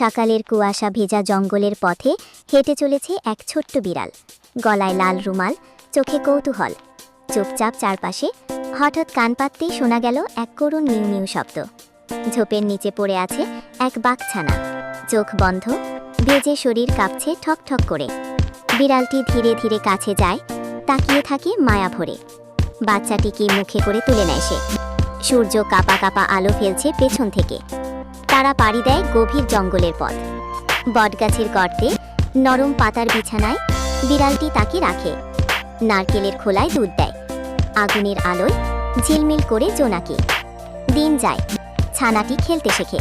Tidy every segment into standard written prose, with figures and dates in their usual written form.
সকালের কুয়াশা ভেজা জঙ্গলের পথে হেঁটে চলেছে এক ছোট্ট বিড়াল। গলায় লাল রুমাল, চোখে কৌতূহল। চুপচাপ চারপাশে। হঠাৎ কান পাততেই শোনা গেল এক করুণ মিউ মিউ শব্দ। ঝোপের নিচে পড়ে আছে এক বাঘছানা, চোখ বন্ধ, ভেজে শরীর কাঁপছে ঠক ঠক করে। বিড়ালটি ধীরে ধীরে কাছে যায়, তাকিয়ে থাকে মায়া ভরে। বাচ্চাটিকে মুখে করে তুলে নেয় সে। সূর্য কাপা কাপা আলো ফেলছে পেছন থেকে। তারা পাড়ি দেয় গভীর জঙ্গলের পথ। বটগাছের গর্তে নরম পাতার বিছানায় বিড়ালটি তাকে রাখে। নারকেলের খোলায় দুধ দেয়, আগুনের আলোয় ঝিলমিল করে জোনাকি। দিন যায়, ছানাটি খেলতে শেখে।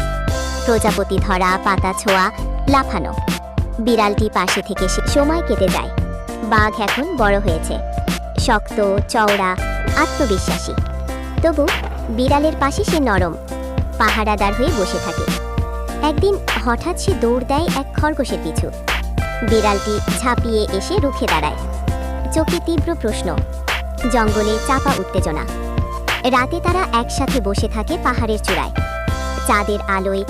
প্রজাপতি ধরা, পাতা ছোঁয়া, লাফানো। বিড়ালটি পাশে থেকে সময় কেটে যায়। বাঘ এখন বড় হয়েছে, শক্ত, চওড়া, আত্মবিশ্বাসী। তবু বিড়ালের পাশে সে নরম, পাহারাদার হয়ে বসে থাকে। একদিন হঠাৎ সে দৌড় দেয় এক খরগোশের পিছু। বিড়ালটি ঝাঁপিয়ে এসে রুখে দাঁড়ায়, চোখে তীব্র প্রশ্ন, জঙ্গলে চাপা উত্তেজনা। রাতে তারা একসাথে বসে থাকে পাহাড়ের চূড়ায়, চাঁদের আলোয়,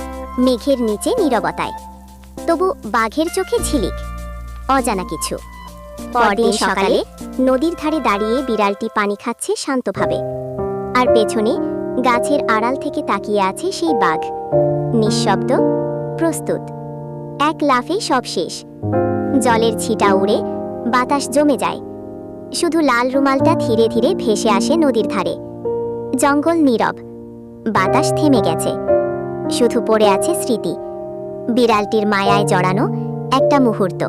মেঘের নিচে নীরবতায়। তবু বাঘের চোখে ঝিলিক, অজানা কিছু। পরদিন সকালে নদীর ধারে দাঁড়িয়ে বিড়ালটি পানি খাচ্ছে শান্তভাবে। আর পেছনে গাছের আড়াল থেকে তাকিয়ে আছে সেই বাঘ, নিঃশব্দ, প্রস্তুত। এক লাফে সব শেষ। জলের ছিটা উড়ে বাতাস জমে যায়। শুধু লাল রুমালটা ধীরে ধীরে ভেসে আসে নদীর ধারে। জঙ্গল নীরব, বাতাস থেমে গেছে। শুধু পড়ে আছে স্মৃতি, বিড়ালটির মায়ায় জড়ানো একটা মুহূর্ত।